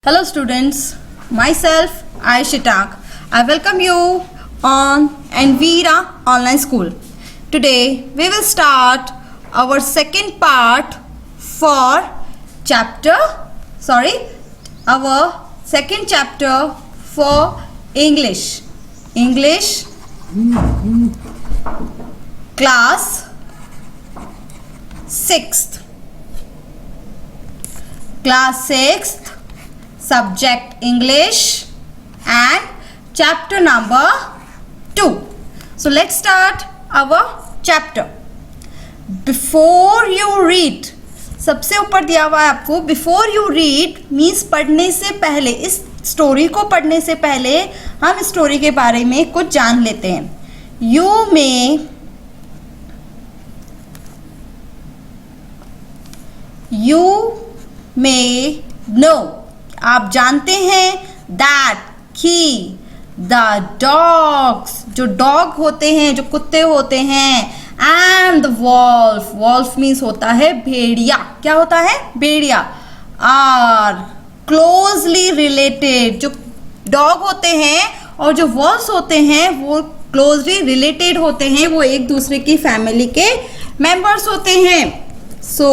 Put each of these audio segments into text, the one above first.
Hello students, myself Aishitak. I welcome you on Envira Online School. Today we will start our second part for our second chapter for English. English class 6th. Class 6th. Subject English and chapter number 2. So let's start our chapter. Before you read, सबसे ऊपर दिया हुआ है आपको before you read means पढ़ने से पहले, इस स्टोरी को पढ़ने से पहले हम स्टोरी के बारे में कुछ जान लेते हैं. You may know, आप जानते हैं that कि the dogs, जो डॉग होते हैं, जो कुत्ते होते हैं, and the wolf means होता है भेड़िया. क्या होता है? भेड़िया. are closely related, जो डॉग होते हैं और जो wolves होते हैं वो closely related होते हैं, वो एक दूसरे की फैमिली के मेंबर्स होते हैं. So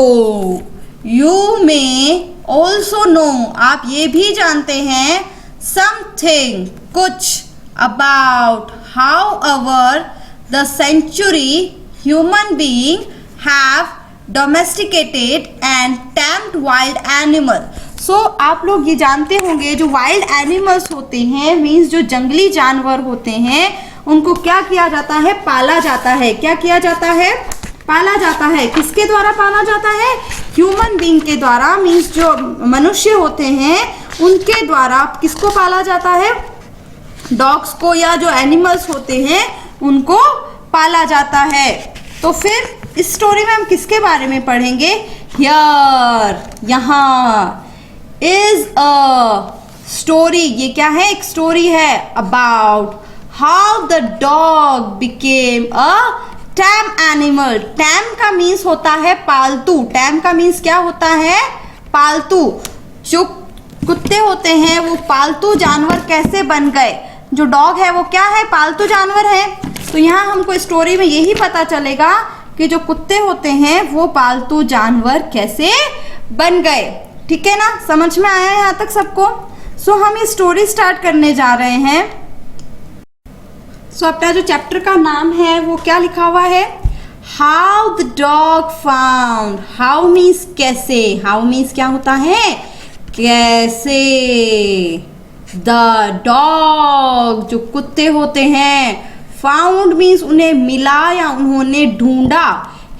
you may also know, आप ये भी जानते हैं something, कुछ about however the century human being have domesticated and tamed wild animal. So आप लोग ये जानते होंगे जो wild animals होते हैं मीन्स जो जंगली जानवर होते हैं उनको क्या किया जाता है? पाला जाता है. क्या किया जाता है? पाला जाता है. किसके द्वारा पाला जाता है? ह्यूमन बीइंग के द्वारा मीन्स जो मनुष्य होते हैं उनके द्वारा किसको पाला जाता है? डॉग्स को, या जो एनिमल्स होते हैं उनको पाला जाता है. तो फिर इस स्टोरी में हम किसके बारे में पढ़ेंगे? हियर, यहाँ. इज अ स्टोरी, ये क्या है? एक स्टोरी है. About how the dog became a time animal. Time का मीन्स होता है पालतू. टैम का मीन्स क्या होता है? पालतू. जो कुत्ते होते हैं वो पालतू जानवर कैसे बन गए? जो डॉग है वो क्या है? पालतू जानवर है. तो यहाँ हमको स्टोरी में यही पता चलेगा कि जो कुत्ते होते हैं वो पालतू जानवर कैसे बन गए. ठीक है ना? समझ में आया यहाँ तक सबको? सो हम ये स्टोरी स्टार्ट करने जा रहे हैं. सो अपना जो चैप्टर का नाम है वो क्या लिखा हुआ है? How the dog found. How means कैसे. हाउ मीन्स क्या होता है? कैसे. द डॉग, जो कुत्ते होते हैं. फाउंड मीन्स उन्हें मिला या उन्होंने ढूंढा.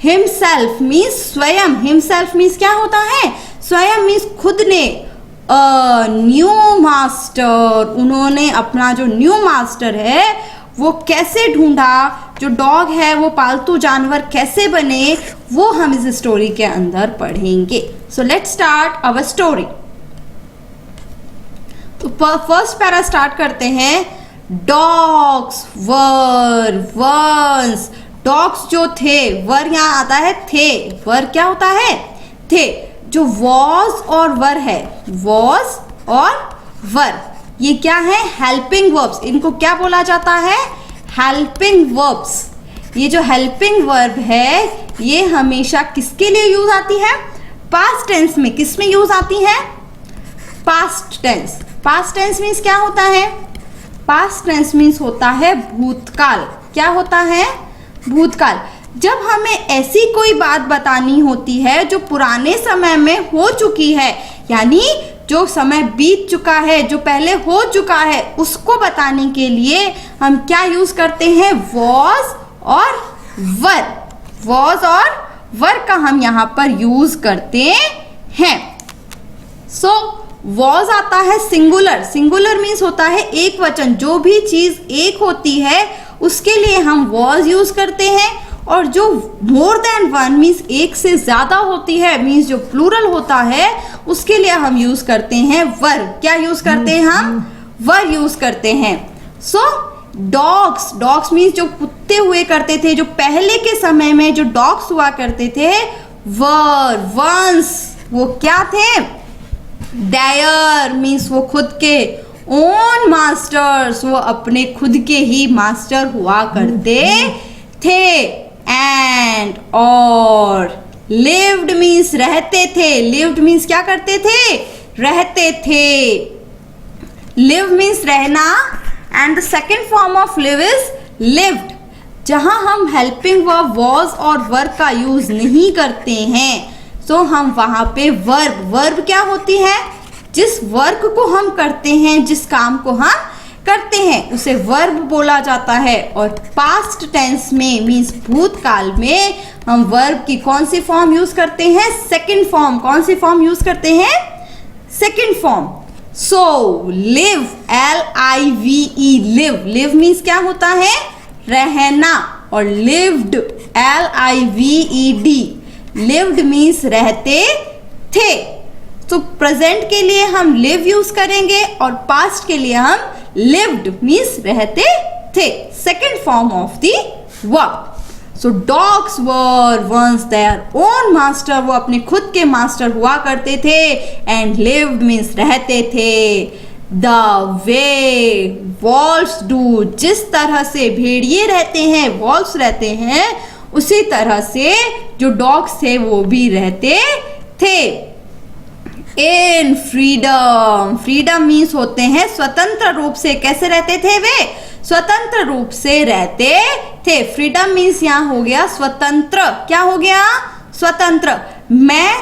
हिमसेल्फ मीन्स स्वयं. हिमसेल्फ मीन्स क्या होता है? स्वयं मीन्स खुद ने. न्यू मास्टर, उन्होंने अपना जो न्यू मास्टर है वो कैसे ढूंढा. जो डॉग है वो पालतू जानवर कैसे बने वो हम इस स्टोरी के अंदर पढ़ेंगे. So let's start our story. तो फर्स्ट पैरा स्टार्ट करते हैं. Dogs were once. डॉग्स जो थे, वर यहाँ आता है थे. वर क्या होता है? थे. जो वॉज और वर है, वॉज और वर, ये क्या है? Helping verbs. इनको क्या बोला जाता है? Helping verbs. ये जो हेल्पिंग वर्ब है ये हमेशा किसके लिए यूज आती है? पास्ट टेंस में. किस में यूज आती है? Past tense. Past tense means क्या होता है? पास्ट टेंस मीन्स होता है भूतकाल. क्या होता है? भूतकाल. जब हमें ऐसी कोई बात बतानी होती है जो पुराने समय में हो चुकी है, यानी जो समय बीत चुका है, जो पहले हो चुका है, उसको बताने के लिए हम क्या यूज करते हैं? वॉज और वर. वॉज और वर का हम यहाँ पर यूज करते हैं. सो वॉज आता है सिंगुलर. सिंगुलर मीन्स होता है एक वचन. जो भी चीज एक होती है उसके लिए हम वॉज यूज करते हैं. और जो मोर देन वन मीन्स एक से ज्यादा होती है, मीन्स जो प्लूरल होता है, उसके लिए हम यूज करते हैं वर. क्या यूज करते हैं हम? वर यूज करते हैं. सो डॉग्स. डॉग्स मीन्स जो कुत्ते हुए करते थे, जो पहले के समय में जो डॉग्स हुआ करते थे. वर वंस, वो क्या थे? देयर मीन्स वो खुद के, ओन मास्टर्स वो अपने खुद के ही मास्टर हुआ करते थे, एंड और लिव्ड मीन्स रहते थे, लिव्ड मीन्स क्या करते थे, रहते थे, लिव मीन्स रहना, and the second form of live is lived. जहां हम हेल्पिंग वर्ब वॉज और वर्ब का यूज नहीं करते हैं तो हम वहां पे वर्ब क्या होती है, जिस वर्क को हम करते हैं, जिस काम को हम करते हैं उसे वर्ब बोला जाता है। और पास्ट टेंस में मीन्स भूतकाल में हम वर्ब की कौन सी फॉर्म यूज करते हैं, सेकंड फॉर्म। कौन सी फॉर्म यूज करते हैं, second form. So live, LIVE, live, live means क्या होता है, रहना, और लिव्ड, LIVED, लिव्ड मीन्स रहते थे। तो प्रेजेंट के लिए हम लिव यूज करेंगे और पास्ट के लिए हम लिव्ड मीन्स रहते थे, second form of the verb. So dogs were once their own master, वो अपने खुद के मास्टर हुआ करते थे, एंड लिव्ड मीन्स रहते थे। द वे वॉल्स डू, जिस तरह से भेड़िए रहते हैं, वॉल्स रहते हैं, उसी तरह से जो डॉग्स थे वो भी रहते थे। इन फ्रीडम, फ्रीडम मीन्स होते हैं स्वतंत्र रूप से। कैसे रहते थे वे, स्वतंत्र रूप से रहते थे। फ्रीडम मीन्स यहाँ हो गया स्वतंत्र, क्या हो गया, स्वतंत्र। मैं,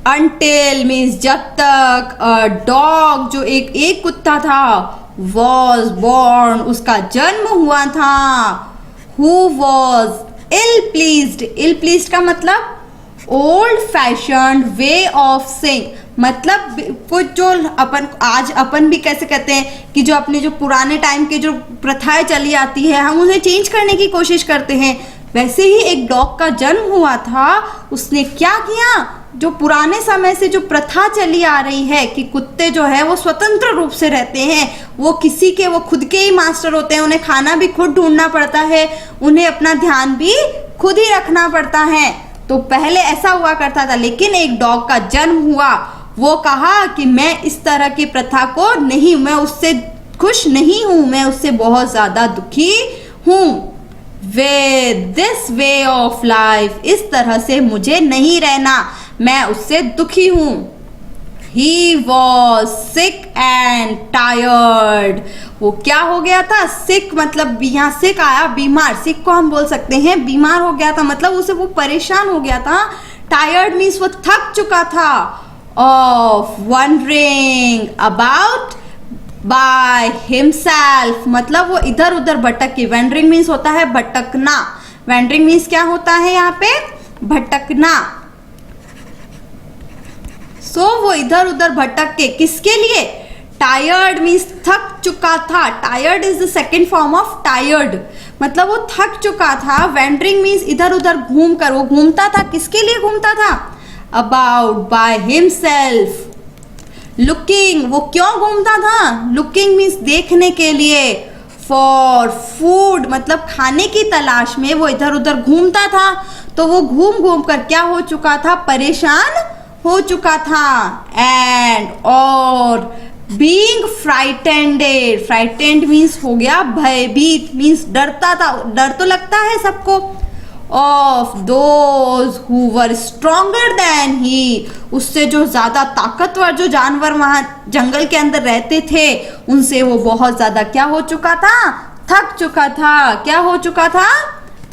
until मीन्स जब तक, अ डॉग जो एक कुत्ता था, was born उसका जन्म हुआ था, who was ill pleased, ill pleased का मतलब ओल्ड फैशन वे ऑफ सिंग, मतलब कुछ जो अपन भी कैसे कहते हैं कि जो अपने जो पुराने टाइम के जो प्रथाएं चली आती है हम उन्हें चेंज करने की कोशिश करते हैं, वैसे ही एक डॉग का जन्म हुआ था। उसने क्या किया, जो पुराने समय से जो प्रथा चली आ रही है कि कुत्ते जो है वो स्वतंत्र रूप से रहते हैं, वो किसी के, वो खुद के ही मास्टर होते हैं, उन्हें खाना भी खुद ढूंढना पड़ता है, उन्हें अपना ध्यान भी खुद ही रखना पड़ता है। तो पहले ऐसा हुआ करता था, लेकिन एक डॉग का जन्म हुआ, वो कहा कि मैं इस तरह की प्रथा को नहीं, मैं उससे खुश नहीं हूं, मैं उससे बहुत ज्यादा दुखी हूं। Way this way of life, इस तरह से मुझे नहीं रहना, मैं उससे दुखी हूं। He was sick and tired, वो क्या हो गया था, सिक मतलब यहाँ सिक आया, बीमार, सिक को हम बोल सकते हैं बीमार हो गया था, मतलब उसे वो परेशान हो गया था। टायर्ड मीन्स वो थक चुका था। Of wondering about by himself, मतलब वो इधर उधर भटक के, वैंडरिंग मीन्स होता है भटकना, वैंडरिंग मीन्स क्या होता है यहाँ पे, भटकना। सो वो इधर उधर भटक के, किसके लिए, टायर्ड मीन्स थक चुका था, tired is the second form of tired, मतलब वो थक चुका था। वैंडरिंग मीन्स इधर उधर घूम कर, वो घूमता था, किसके लिए घूमता था, अबाउट बाय हिमसेल्फ। लुकिंग, वो क्यों घूमता था, लुकिंग मीन्स देखने के लिए, फॉर फूड मतलब खाने की तलाश में वो इधर उधर घूमता था। तो वो घूम घूम कर क्या हो चुका था, परेशान हो चुका था। एंड और बीइंग फ्राइटेंडेड, फ्राइटेंड मीन्स हो गया भयभीत, मीन्स डरता था, डर तो लगता है सबको। Of those who were stronger than he, उससे जो ज्यादा ताकतवर जो जानवर वहां जंगल के अंदर रहते थे उनसे वो बहुत ज्यादा क्या हो चुका था, थक चुका था। क्या हो चुका था,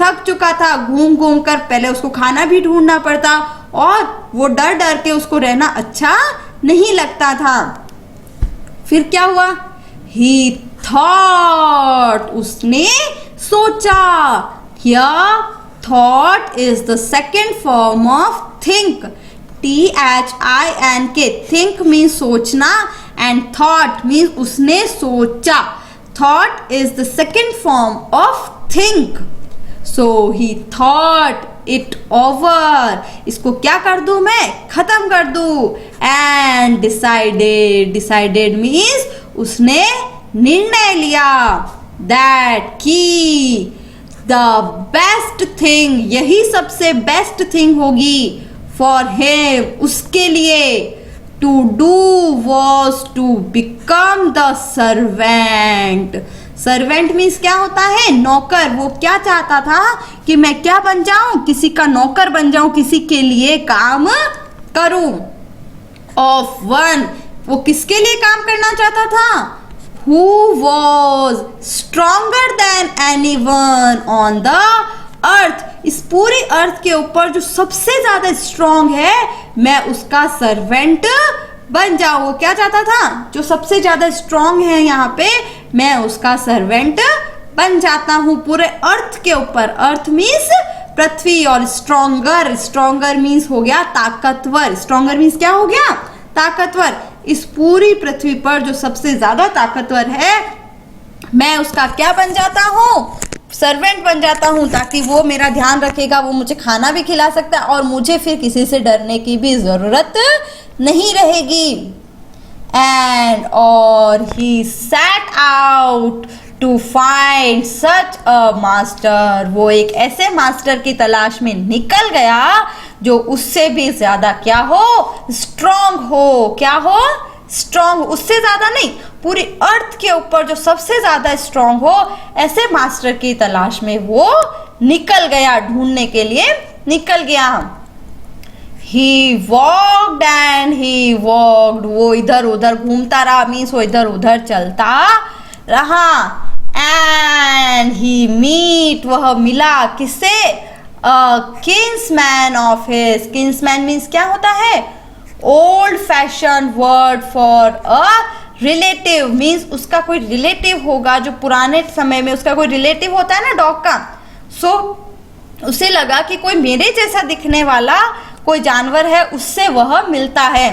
थक चुका था। घूम घूम कर पहले उसको खाना भी ढूंढना पड़ता और वो डर डर के उसको रहना अच्छा नहीं लगता था। फिर क्या हुआ, ही थॉट, उसने सोचा। क्या, thought is the second form of think, THINK, think means सोचना एंड थॉट मीन्स उसने सोचा। Thought is the second form of think. So he thought it over, इसको क्या कर दूं मैं, खत्म कर दूं। एंड डिसाइडेड, डिसाइडेड मीन्स उसने निर्णय लिया, दैट की द बेस्ट थिंग, यही सबसे बेस्ट थिंग होगी, फॉर हिम, उसके लिए, to do was to become the servant. Servant means क्या होता है? नौकर। वो क्या चाहता था कि मैं क्या बन जाऊं? किसी का नौकर बन जाऊं, किसी के लिए काम करूं। ऑफ वन, वो किसके लिए काम करना चाहता था? Who was stronger than anyone on the earth, इस पूरी अर्थ के ऊपर जो सबसे ज्यादा स्ट्रॉन्ग है, मैं उसका सर्वेंट बन जाऊं। वो क्या चाहता था? जो सबसे ज्यादा स्ट्रॉन्ग है यहाँ पे, मैं उसका सर्वेंट बन जाता हूं पूरे अर्थ के ऊपर। अर्थ मीन्स पृथ्वी, और स्ट्रॉन्गर, स्ट्रॉन्गर मीन्स हो गया ताकतवर। स्ट्रॉन्गर मीन्स क्या हो गया? ताकतवर। इस पूरी पृथ्वी पर जो सबसे ज्यादा ताकतवर है, मैं उसका क्या बन जाता हूँ? सर्वेंट बन जाता हूँ, ताकि वो मेरा ध्यान रखेगा, वो मुझे खाना भी खिला सकता है, और मुझे फिर किसी से डरने की भी जरूरत नहीं रहेगी। एंड और he set out to find such a master, वो एक ऐसे मास्टर की तलाश में निकल गया जो उससे भी ज्यादा क्या हो? स्ट्रॉन्ग हो। क्या हो? स्ट्रॉन्ग। उससे ज्यादा नहीं, पूरी अर्थ के ऊपर जो सबसे ज्यादा स्ट्रॉन्ग हो, ऐसे मास्टर की तलाश में वो निकल गया, ढूंढने के लिए निकल गया। ही वॉक्ड एंड ही वॉक्ड, वो इधर उधर घूमता रहा, मीन्स वो इधर उधर चलता रहा। एंड ही मीट, वह मिला किससे? Kinsman of his. Kinsman means क्या होता है? Old fashion word for a relative, means उसका कोई रिलेटिव होगा, जो पुराने समय में उसका कोई रिलेटिव होता है ना डॉग का। सो उसे लगा कि कोई मेरे जैसा दिखने वाला कोई जानवर है, उससे वह मिलता है।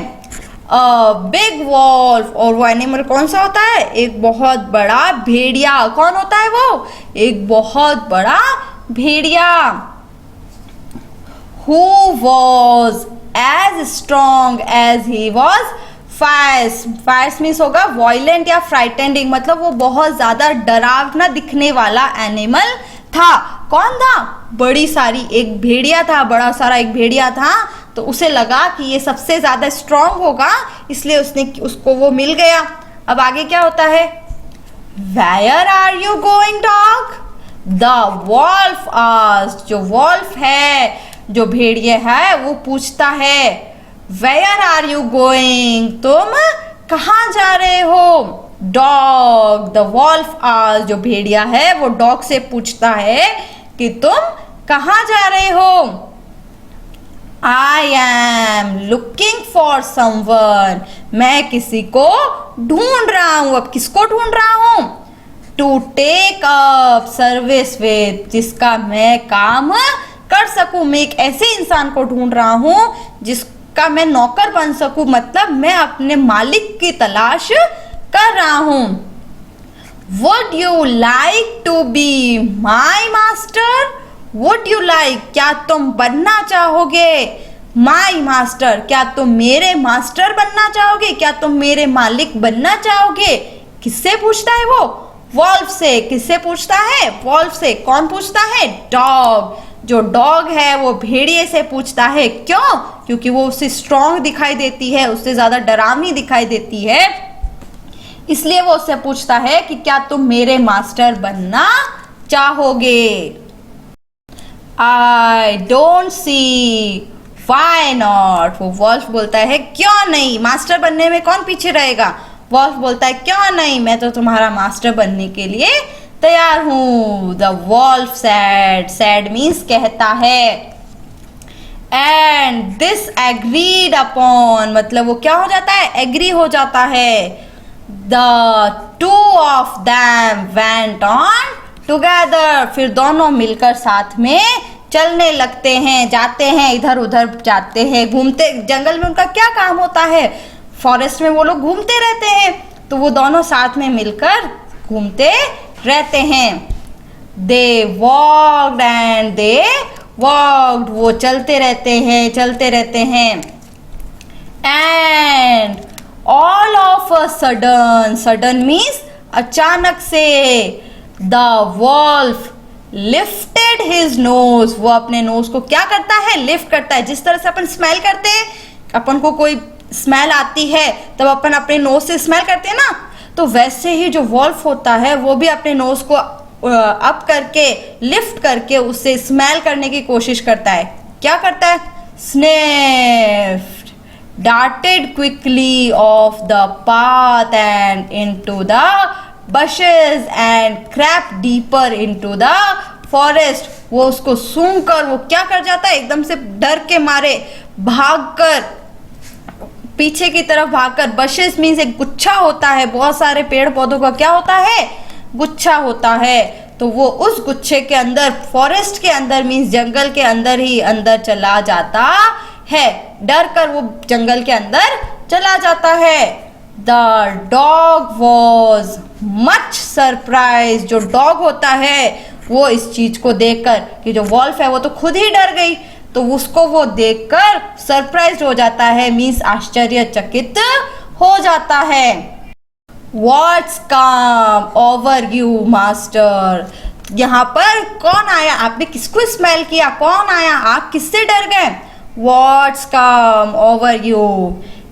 बिग वॉल्फ, और वो एनिमल कौन सा होता है? एक बहुत बड़ा भेड़िया। कौन होता है वो? एक बहुत बड़ा भेड़िया। Who was as strong as he was fierce, fierce means होगा violent या frightening, मतलब वो बहुत ज्यादा डरावना दिखने वाला एनिमल था। कौन था? बड़ी सारी एक भेड़िया था, बड़ा सारा एक भेड़िया था। तो उसे लगा कि ये सबसे ज्यादा स्ट्रांग होगा, इसलिए उसको वो मिल गया। अब आगे क्या होता है? Where are you going, dog? The wolf asked, जो वॉल्फ है, जो भेड़िया है, वो पूछता है Where are you going, तुम कहाँ जा रहे हो? Dog, the wolf asked, जो भेड़िया है वो डॉग से पूछता है कि तुम कहाँ जा रहे हो? I am looking for someone, मैं किसी को ढूंढ रहा हूँ। अब किसको ढूंढ रहा हूँ? To take up service with, जिसका मैं काम कर सकूं। मैं एक ऐसे इंसान को ढूंढ रहा हूं जिसका मैं नौकर बन सकूं, मतलब मैं अपने मालिक की तलाश कर रहा हूं। Would you like to be my master? Would you like, क्या तुम बनना चाहोगे? My master, क्या तुम मेरे मास्टर बनना चाहोगे? क्या तुम मेरे मालिक बनना चाहोगे? किससे पूछता है वो? वॉल्फ से। किससे पूछता है? वॉल्फ से। कौन पूछता है? डॉग। जो डॉग है वो भेड़िए से पूछता है। क्यों? क्योंकि वो उससे स्ट्रॉन्ग दिखाई देती है, उससे ज्यादा डरावनी दिखाई देती है, इसलिए वो उससे पूछता है कि क्या तुम मेरे मास्टर बनना चाहोगे? I don't see why not, वो वॉल्फ बोलता है क्यों नहीं? मास्टर बनने में कौन पीछे रहेगा? वॉल्फ बोलता है क्यों नहीं, मैं तो तुम्हारा मास्टर बनने के लिए तैयार हूं। The wolf said, said means कहता है। एंड दिस एग्रीड अपॉन, मतलब वो क्या हो जाता है? एग्री हो जाता है। The two of them went on together, फिर दोनों मिलकर साथ में चलने लगते हैं, जाते हैं, इधर उधर जाते हैं, घूमते। जंगल में उनका क्या काम होता है? फॉरेस्ट में वो लोग घूमते रहते हैं, तो वो दोनों साथ में मिलकर घूमते रहते हैं। They walked and they walked, वो चलते रहते हैं, चलते रहते हैं। And all of a sudden, sudden means अचानक से, the wolf lifted his nose, वो अपने नोज को क्या करता है, लिफ्ट करता है। जिस तरह से अपन स्मेल करते हैं, अपन को कोई स्मेल आती है तब अपन अपने नोज से स्मेल करते हैं ना, तो वैसे ही जो वॉल्फ होता है वो भी अपने नोज को अप करके लिफ्ट करके उससे स्मेल करने की कोशिश करता है। क्या करता है, sniffed, darted quickly off the path and into the bushes and crept deeper into the forest। वो उसको सूंघकर वो क्या कर जाता है, एकदम से डर के मारे भागकर पीछे की तरफ भागकर, बशेस मीन्स एक गुच्छा होता है, बहुत सारे पेड़ पौधों का क्या होता है, गुच्छा होता है, तो वो उस गुच्छे के अंदर, फॉरेस्ट के अंदर मीन्स जंगल के अंदर ही अंदर चला जाता है। डर कर वो जंगल के अंदर चला जाता है। The dog was much surprise, जो डॉग होता है वो इस चीज को देखकर कि जो वॉल्फ है वो तो खुद ही डर गई, तो उसको वो देखकर सरप्राइज हो जाता है, मीन्स आश्चर्यचकित हो जाता है। What's come over you master, यहाँ पर कौन आया, आपने किसको स्मेल किया, कौन आया, आप किससे डर गए। What's come over you,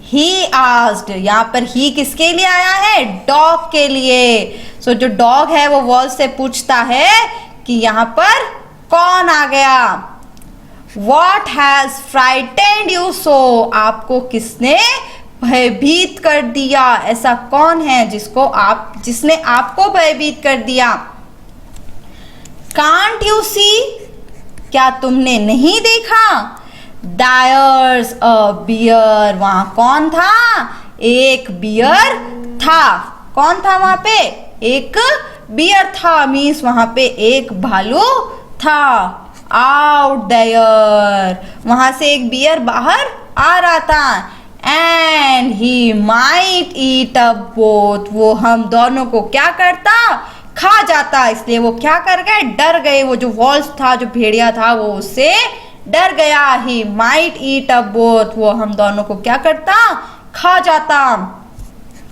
he asked, यहाँ पर ही किसके लिए आया है, डॉग के लिए। सो जो डॉग है वो वॉल से पूछता है कि यहाँ पर कौन आ गया। What has frightened you so, आपको किसने भयभीत कर दिया, ऐसा कौन है जिसने आपको भयभीत कर दिया। Can't you see, क्या तुमने नहीं देखा। There's a bear, वहां कौन था, एक बियर था। कौन था वहां पे, एक बियर था, मीन्स वहां पे एक भालू था। आउट देयर, वहां से एक बियर बाहर आ रहा था। And he might eat up both, वो हम दोनों को क्या करता, खा जाता। इसलिए वो क्या कर गए, डर गए। वो जो वॉल्फ था, जो भेड़िया था, वो उससे डर गया। He might eat up both, वो हम दोनों को क्या करता, खा जाता।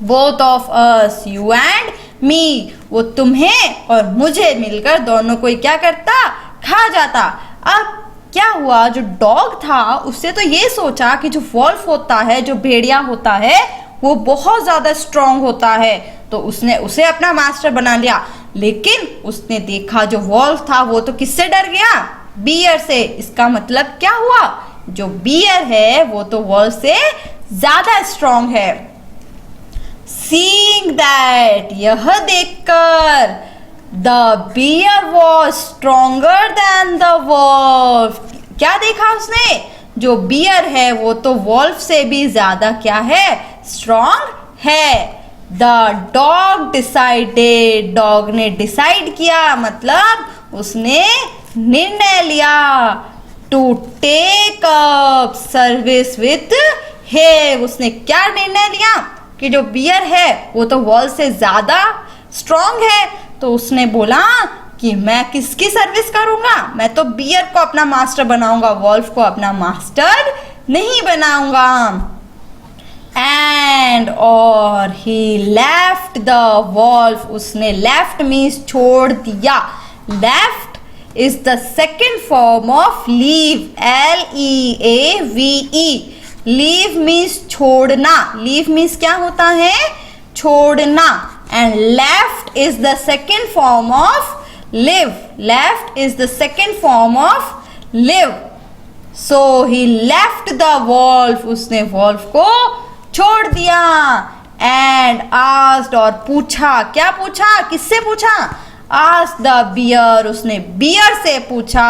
Both of us, you and me, वो तुम्हें और मुझे मिलकर दोनों को क्या करता, खा जाता। अब क्या हुआ, जो डॉग था उससे तो ये सोचा कि जो वॉल्फ होता है, जो भेड़िया होता है, वो बहुत ज्यादा स्ट्रांग होता है, तो उसने उसे अपना मास्टर बना लिया। लेकिन उसने देखा जो वॉल्फ था वो तो किससे डर गया, बियर से। इसका मतलब क्या हुआ, जो बियर है वो तो वॉल्फ से ज्यादा स्ट्रांग है। सीइंग दैट, यह देखकर, the bear was stronger than the wolf, क्या देखा उसने, जो बियर है वो तो वॉल्फ से भी ज्यादा क्या है, स्ट्रॉन्ग है। द डॉग डिसाइडेड, डॉग ने डिसाइड किया, मतलब उसने निर्णय लिया। To take up service with him, उसने क्या निर्णय लिया कि जो बियर है वो तो वॉल्फ से ज्यादा स्ट्रॉन्ग है, तो उसने बोला कि मैं किसकी सर्विस करूंगा, मैं तो बियर को अपना मास्टर बनाऊंगा, वॉल्फ को अपना मास्टर नहीं बनाऊंगा। एंड और ही लेफ्ट द वॉल्फ, उसने लेफ्ट मीन्स छोड़ दिया। Left is the second form of leave, LEAVE। Leave means छोड़ना, लीव मीन्स क्या होता है, छोड़ना। And left is the second form of live, left is the second form of live। So he left the wolf, उसने wolf को छोड़ दिया। And asked, और पूछा, क्या पूछा, किससे पूछा, asked the bear, उसने बियर से पूछा।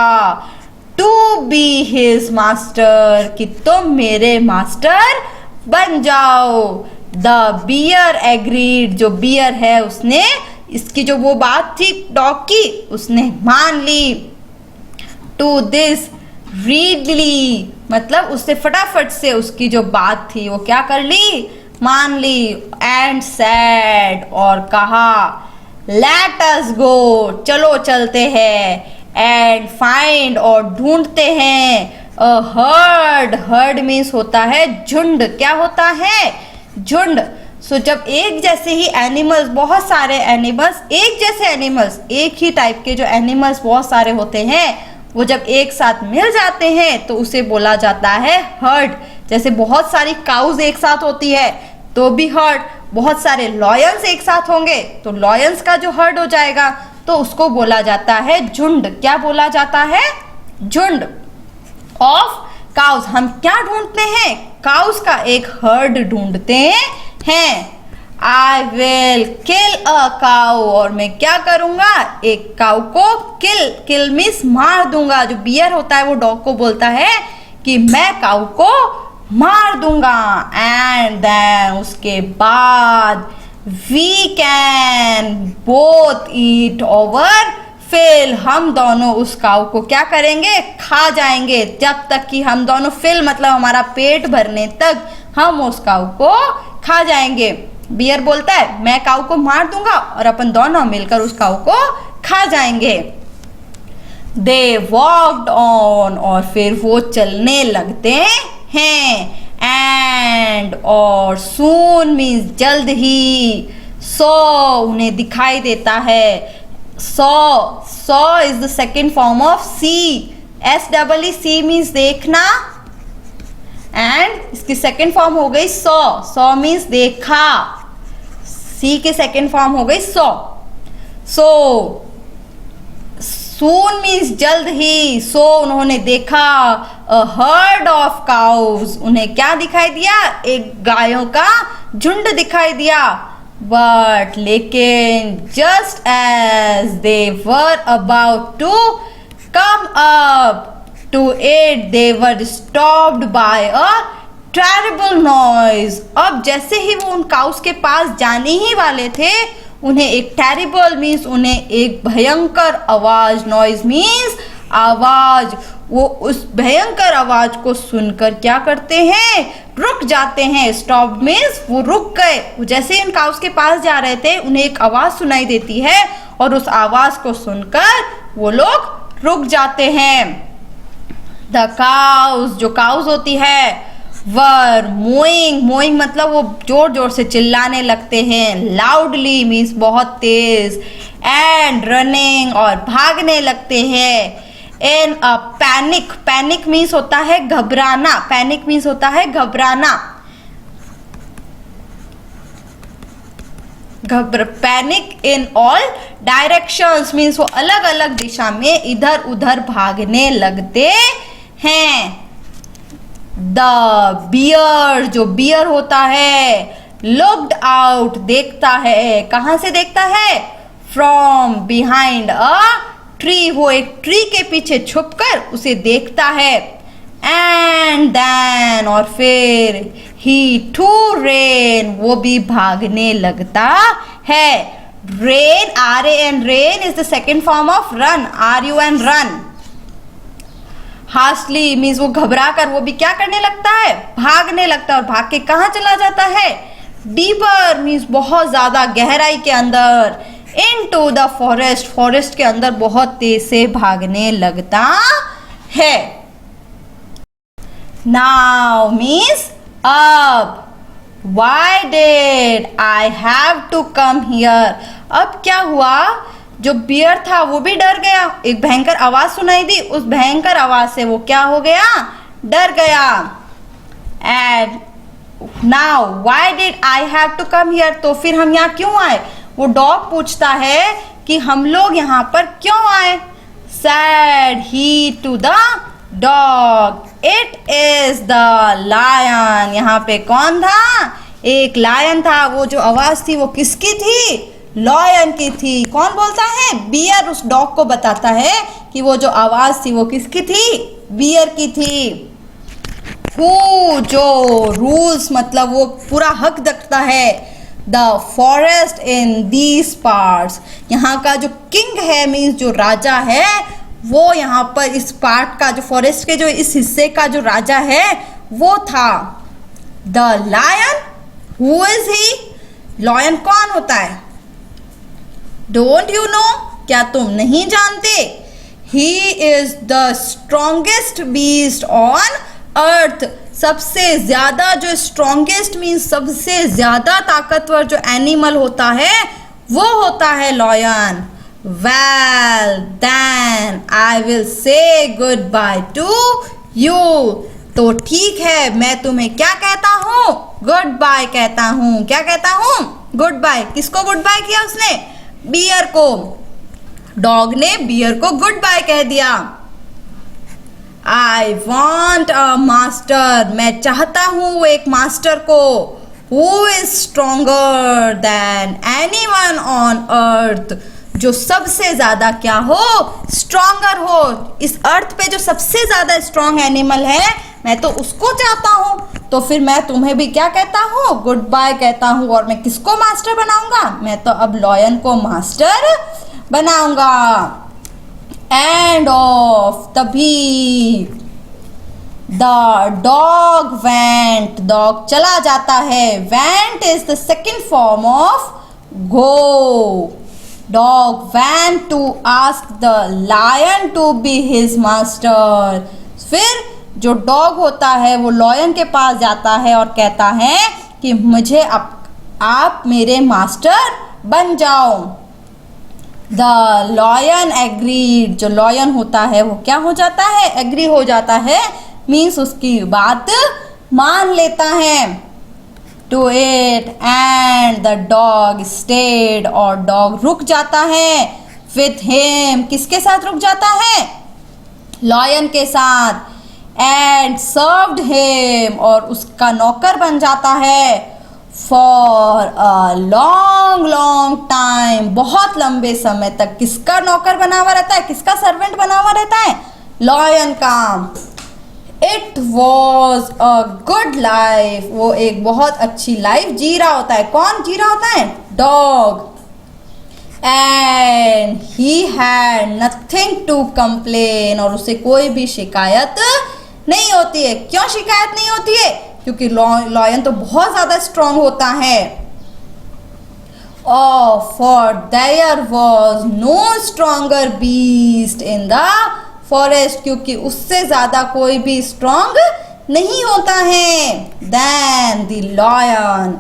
To be his master, कि तुम मेरे मास्टर बन जाओ। द बियर एग्रीड, जो बियर है उसने इसकी जो वो बात थी डॉग की, उसने मान ली। टू दिस रीडली, मतलब उससे फटाफट से उसकी जो बात थी वो क्या कर ली, मान ली। एंड सैड, और कहा, लेट अस गो, चलो चलते हैं। एंड फाइंड, और ढूंढते हैं। हर्ड, हर्ड मीन्स होता है झुंड, क्या होता है, झुंड। सो जब एक जैसे ही एनिमल्स, बहुत सारे एनिमल्स, एक जैसे एनिमल्स, एक ही टाइप के जो एनिमल्स बहुत सारे होते हैं, वो जब एक साथ मिल जाते हैं तो उसे बोला जाता है हर्ड। जैसे बहुत सारी काउज एक साथ होती है तो भी हर्ड, बहुत सारे लॉयंस एक साथ होंगे तो लॉयंस का जो हर्ड हो जाएगा तो उसको बोला जाता है झुंड। क्या बोला जाता है? झुंड ऑफ काउस। हम क्या ढूंढते हैं? काउस का एक हर्ड ढूंढते हैं। I will kill a cow, और मैं क्या करूंगा? एक काउ को किल। किल मीन्स मार दूंगा। जो बियर होता है वो डॉग को बोलता है कि मैं काउ को मार दूंगा। एंड देन उसके बाद we can both eat our fill, हम दोनों उस काऊ को क्या करेंगे? खा जाएंगे। जब तक कि हम दोनों, फिल मतलब हमारा पेट भरने तक हम उस काऊ को खा जाएंगे। बियर बोलता है मैं काऊ को मार दूंगा और अपन दोनों मिलकर उस काऊ को खा जाएंगे। दे वॉकड ऑन, और फिर वो चलने लगते हैं। एंड और सून मीन्स जल्द ही। सो उन्हें दिखाई देता है। Saw is the second form of see. SEE means देखना, एंड इसकी सेकेंड फॉर्म हो गई सॉ मीन्स देखा। सी के सेकेंड फॉर्म हो गई सो सून मीन्स जल्द ही। सो उन्होंने देखा अ हर्ड ऑफ काउज, उन्हें क्या दिखाई दिया? एक गायों का झुंड दिखाई दिया। बट लेकिन just as they were about to come up to it they were stopped by a terrible noise. अब जैसे ही वो उन काउस के पास जाने ही वाले थे, उन्हें एक टेरिबल मीन्स उन्हें एक भयंकर आवाज, नॉइज मीन्स आवाज, वो उस भयंकर आवाज को सुनकर क्या करते हैं? रुक जाते हैं। स्टॉप मीन्स वो रुक गए। वो जैसे इन काउस के पास जा रहे थे, उन्हें एक आवाज सुनाई देती है और उस आवाज को सुनकर वो लोग रुक जाते हैं। द काउस, जो काउस होती है, वर मोइंग मतलब वो जोर जोर से चिल्लाने लगते हैं। लाउडली मीन्स बहुत तेज। एंड रनिंग, और भागने लगते हैं। इन अ पैनिक मीन्स होता है घबराना। पैनिक मीन्स होता है घबराना। Panic in all directions means वो अलग अलग दिशा में इधर उधर भागने लगते हैं। द बियर, जो बियर होता है, लुक्ड आउट देखता है। कहां से देखता है? फ्रॉम बिहाइंड अ ट्री, वो एक ट्री के पीछे छुपकर उसे देखता है। एंड देन, और फिर ही टू रेन, वो भी भागने लगता है। Ran, RAN, ran is the second form of run, RUN, run. Hastily means वो घबरा कर वो भी क्या करने लगता है? भागने लगता है। और भाग के कहाँ चला जाता है? डीपर मीन्स बहुत ज्यादा गहराई के अंदर। इनटू द फॉरेस्ट, फॉरेस्ट के अंदर बहुत तेज से भागने लगता है। नाउ मीन्स अब। Why did I have to come here? अब क्या हुआ? जो बियर था वो भी डर गया। एक भयंकर आवाज सुनाई दी, उस भयंकर आवाज से वो क्या हो गया? डर गया। And now why did I have to come here, तो फिर हम यहाँ क्यों आए? वो डॉग पूछता है कि हम लोग यहाँ पर क्यों आए? Said he to the dog, it is the lion. यहाँ पे कौन था? एक लायन था। वो जो आवाज थी वो किसकी थी? लायन की थी। कौन बोलता है? बियर उस डॉग को बताता है कि वो जो आवाज थी वो किसकी थी? बियर की थी। हु, जो रूल्स मतलब वो पूरा हक रखता है। The forest in these parts, यहाँ का जो किंग है मीन्स जो राजा है, वो यहाँ पर इस पार्ट का, जो फॉरेस्ट के जो इस हिस्से का जो राजा है वो था। The lion, who is he? Lion कौन होता है? डोंट यू नो, क्या तुम नहीं जानते? He is the strongest beast on earth सबसे ज्यादा जो स्ट्रॉन्गेस्ट मीन्स सबसे ज्यादा ताकतवर जो एनिमल होता है वो होता है lion. Well then I will say good bye to you. तो ठीक है, मैं तुम्हें क्या कहता हूँ? गुड बाय कहता हूँ। क्या कहता हूँ? Good bye. किसको गुड बाय किया उसने? बियर को। डॉग ने बियर को गुड बाय कह दिया। I want a master. मैं चाहता हूँ एक मास्टर को। Who is stronger than anyone on earth. जो सबसे ज्यादा क्या हो? स्ट्रोंगर हो। इस अर्थ पे जो सबसे ज्यादा स्ट्रॉन्ग एनिमल है मैं तो उसको चाहता हूँ। तो फिर मैं तुम्हें भी क्या कहता हूँ? गुड बाय कहता हूँ। और मैं किसको मास्टर बनाऊंगा? मैं तो अब लॉयन को मास्टर बनाऊंगा। एंड ऑफ तभी द डॉग वेंट। डॉग चला जाता है। Went is the second form of go. Dog went to ask the lion to be his master. फिर जो डॉग होता है वो लॉयन के पास जाता है और कहता है कि मुझे आप मेरे मास्टर बन जाओ। The lion agreed. जो लॉयन होता है वो क्या हो जाता है? एग्री हो जाता है। मीन्स उसकी बात मान लेता है। To it and the dog stayed. और डॉग रुक जाता है। With him. किसके साथ रुक जाता है? लॉयन के साथ। And served him. और उसका नौकर बन जाता है। For a long long time. बहुत लंबे समय तक किसका नौकर बना हुआ रहता है? किसका सर्वेंट बना हुआ रहता है? लॉयन का। It was a good life. वो एक बहुत अच्छी लाइफ जी रहा होता है। कौन जी रहा होता है? Dog. And he had nothing to complain. और उसे कोई भी शिकायत नहीं होती है। क्यों शिकायत नहीं होती है? क्योंकि लॉयन तो बहुत ज्यादा स्ट्रांग होता है। For there was no stronger beast in the forest. क्योंकि उससे ज्यादा कोई भी स्ट्रांग नहीं होता है than the lion.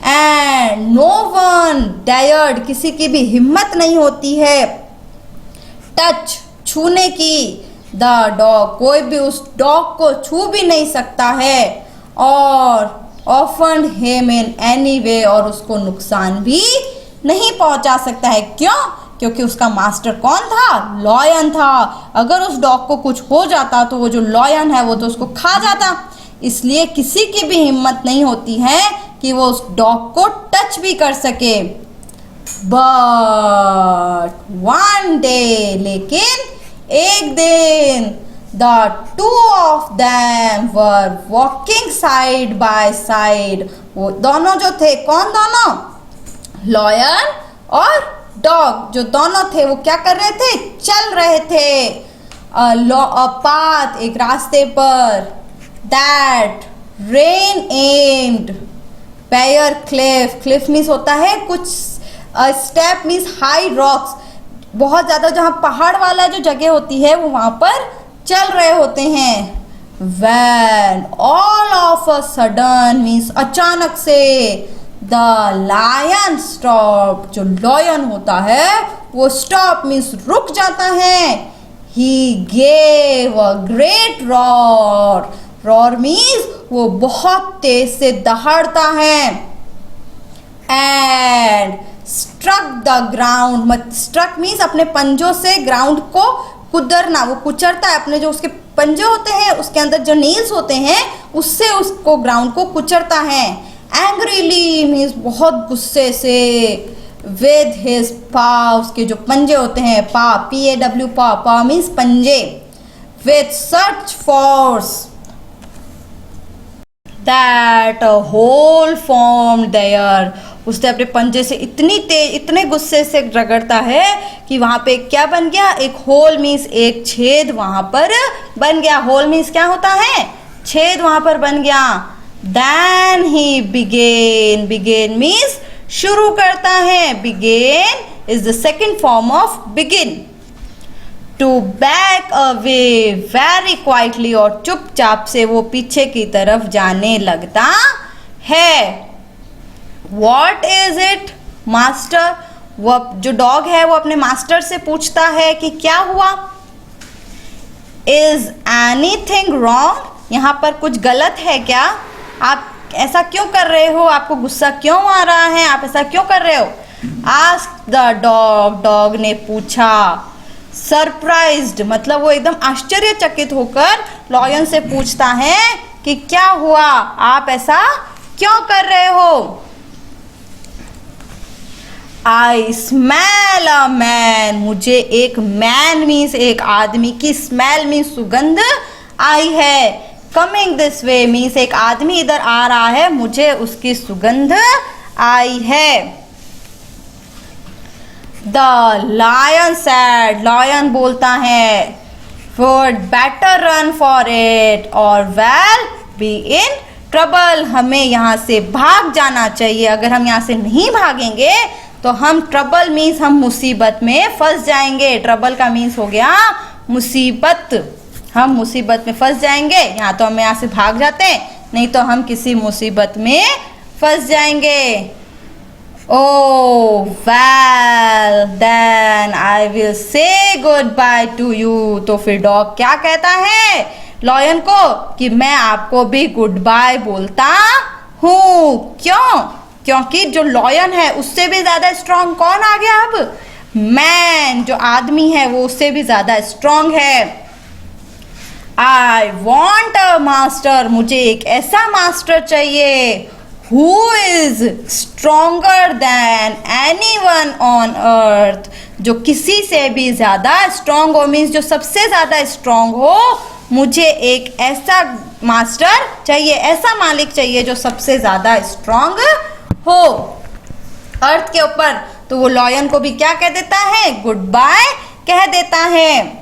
And no one dared. किसी की भी हिम्मत नहीं होती है टच छूने की। The dog. कोई भी उस डॉग को छू भी नहीं सकता है। और often him in any way. और उसको नुकसान भी नहीं पहुंचा सकता है। क्यों? क्योंकि उसका मास्टर कौन था? लॉयन था। अगर उस डॉग को कुछ हो जाता तो वो जो लॉयन है वो तो उसको खा जाता। इसलिए किसी की भी हिम्मत नहीं होती है कि वो उस डॉग को टच भी कर सके। But one day. लेकिन एक दिन the two of them were walking side by side। वो दोनों जो थे, कौन दोनों? लॉयन और डॉग। जो दोनों थे वो क्या कर रहे थे? चल रहे थे पाथ। एक रास्ते पर। that rain aimed pair Cliff. Cliff means होता है कुछ, स्टेप मीन्स हाई रॉक्स। बहुत ज़्यादा जहाँ पहाड़ वाला जो जगह होती है वो वहाँ पर चल रहे होते हैं। When all of a sudden means अचानक से। The lion stop. जो लॉयन होता है वो स्टॉप मीन्स रुक जाता है। He gave a great roar. Roar means वो बहुत तेज से दहाड़ता है। And struck the ground. Struck means अपने पंजों से ग्राउंड को कुदरना। वो कुचरता है अपने जो उसके पंजे होते हैं उसके अंदर जो नील्स होते हैं उससे उसको ग्राउंड को कुचरता है। एंग्रीली मीन्स बहुत गुस्से से। विद हिज पा। उसके जो पंजे होते हैं पा, PAW पा। पा मीन्स पंजे। With such force that a hole form there. उसने अपने पंजे से इतनी तेज, इतने गुस्से से रगड़ता है कि वहाँ पे क्या बन गया? एक होल मीन्स एक छेद वहाँ पर बन गया। होल मीन्स क्या होता है? छेद वहाँ पर बन गया। Then he began. Began means शुरू करता है। Began is the second form of begin. To back away very quietly, और चुपचाप से वो पीछे की तरफ जाने लगता है। वॉट इज इट मास्टर, वो जो डॉग है वो अपने मास्टर से पूछता है कि क्या हुआ। इज एनीथिंग रॉन्ग, यहाँ पर कुछ गलत है क्या, आप ऐसा क्यों कर रहे हो, आपको गुस्सा क्यों आ रहा है, आप ऐसा क्यों कर रहे हो। आस्क द डॉग, डॉग ने पूछा। सरप्राइज्ड मतलब वो एकदम आश्चर्यचकित होकर लॉयन से पूछता है कि क्या हुआ, आप ऐसा क्यों कर रहे हो। आई स्मेल अ मैन, मुझे एक मैन मीन्स एक आदमी की स्मेल मीन्स सुगंध आई है। कमिंग दिस वे मीन्स एक आदमी इधर आ रहा है, मुझे उसकी सुगंध आई है। द लायन सैड, लायन बोलता है would better run for it और वेल बी इन ट्रबल, हमें यहाँ से भाग जाना चाहिए, अगर हम यहाँ से नहीं भागेंगे तो हम ट्रबल मीन्स हम मुसीबत में फंस जाएंगे। ट्रबल का मीन्स हो गया मुसीबत, हम मुसीबत में फंस जाएंगे। यहाँ तो हम यहाँ से भाग जाते हैं, नहीं तो हम किसी मुसीबत में फंस जाएंगे। Oh, well, then I will say goodbye to you. तो फिर डॉग क्या कहता है लॉयन को कि मैं आपको भी गुड बाय बोलता हूँ। क्यों, क्योंकि जो लॉयन है उससे भी ज्यादा स्ट्रांग कौन आ गया अब, मैन, जो आदमी है वो उससे भी ज्यादा स्ट्रांग है। आई वॉन्ट अ मास्टर, मुझे एक ऐसा मास्टर चाहिए who is stronger than anyone on earth, जो किसी से भी ज्यादा स्ट्रॉन्ग हो, मीन्स जो सबसे ज्यादा स्ट्रॉन्ग हो। मुझे एक ऐसा मास्टर चाहिए, ऐसा मालिक चाहिए जो सबसे ज्यादा स्ट्रॉन्ग हो अर्थ के ऊपर। तो वो लॉयन को भी क्या कह देता है, गुड बाय कह देता है।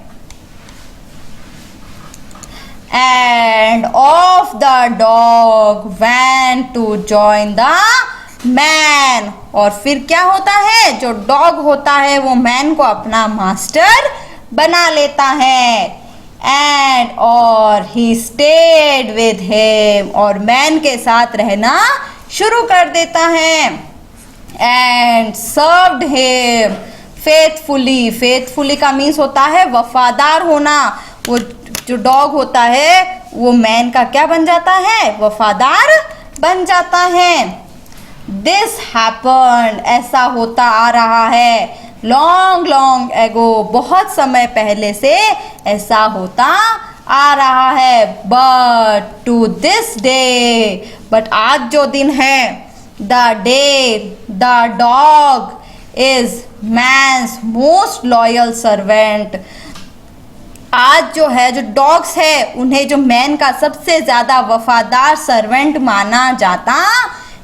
And off the dog went to join the man, और फिर क्या होता है, जो डॉग होता है वो मैन को अपना मास्टर बना लेता है। एंड और ही स्टेड विद हिम, और मैन के साथ रहना शुरू कर देता है। And served him faithfully, faithfully का मीन्स होता है वफादार होना। वो जो डॉग होता है वो मैन का क्या बन जाता है, वफादार बन जाता है। दिस हैपेंड, ऐसा होता आ रहा है। लॉन्ग लॉन्ग एगो, बहुत समय पहले से ऐसा होता आ रहा है। But to this day, but आज जो दिन है, the day the dog is man's most loyal servant, आज जो है जो डॉग्स है उन्हें जो मैन का सबसे ज्यादा वफादार सर्वेंट माना जाता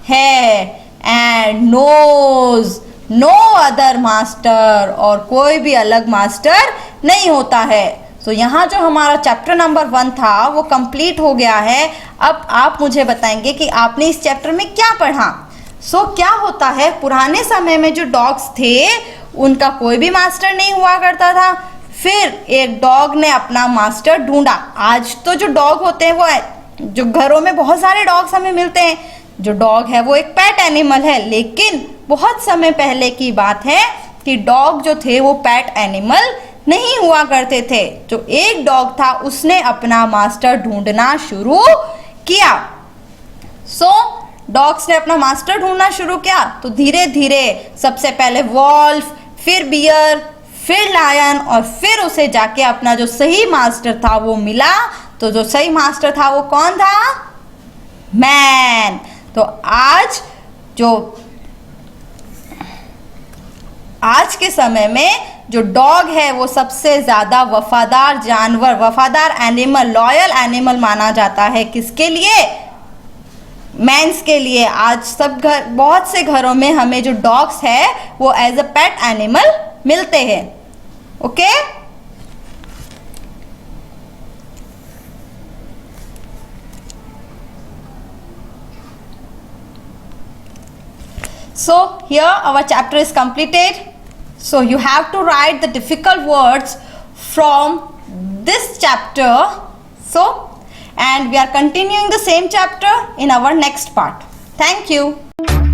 है। And knows no other master, और कोई भी अलग मास्टर नहीं होता है। तो यहाँ जो हमारा चैप्टर नंबर 1 था वो कंप्लीट हो गया है। अब आप मुझे बताएंगे कि आपने इस चैप्टर में क्या पढ़ा। क्या होता है, पुराने समय में जो डॉग्स थे उनका कोई भी मास्टर नहीं हुआ करता था। फिर एक डॉग ने अपना मास्टर ढूंढा। आज तो जो डॉग होते हैं वो जो घरों में बहुत सारे डॉग्स हमें मिलते हैं। जो डॉग है वो एक पेट एनिमल है, लेकिन बहुत समय पहले की बात है कि डॉग जो थे वो पेट एनिमल नहीं हुआ करते थे। जो एक डॉग था उसने अपना मास्टर ढूंढना शुरू किया। डॉग्स ने अपना मास्टर ढूंढना शुरू किया तो धीरे धीरे सबसे पहले वॉल्फ, फिर बियर, फिर लायन, और फिर उसे जाके अपना जो सही मास्टर था वो मिला। तो जो सही मास्टर था वो कौन था, मैन। तो आज के समय में जो डॉग है वो सबसे ज्यादा वफादार जानवर, वफादार एनिमल, लॉयल एनिमल माना जाता है। किसके लिए, मैन्स के लिए। आज सब बहुत से घरों में हमें जो डॉग्स है वो एज अ पेट एनिमल मिलते हैं। Okay, so here our chapter is completed. So you have to write the difficult words from this chapter. So, and we are continuing the same chapter in our next part. Thank you.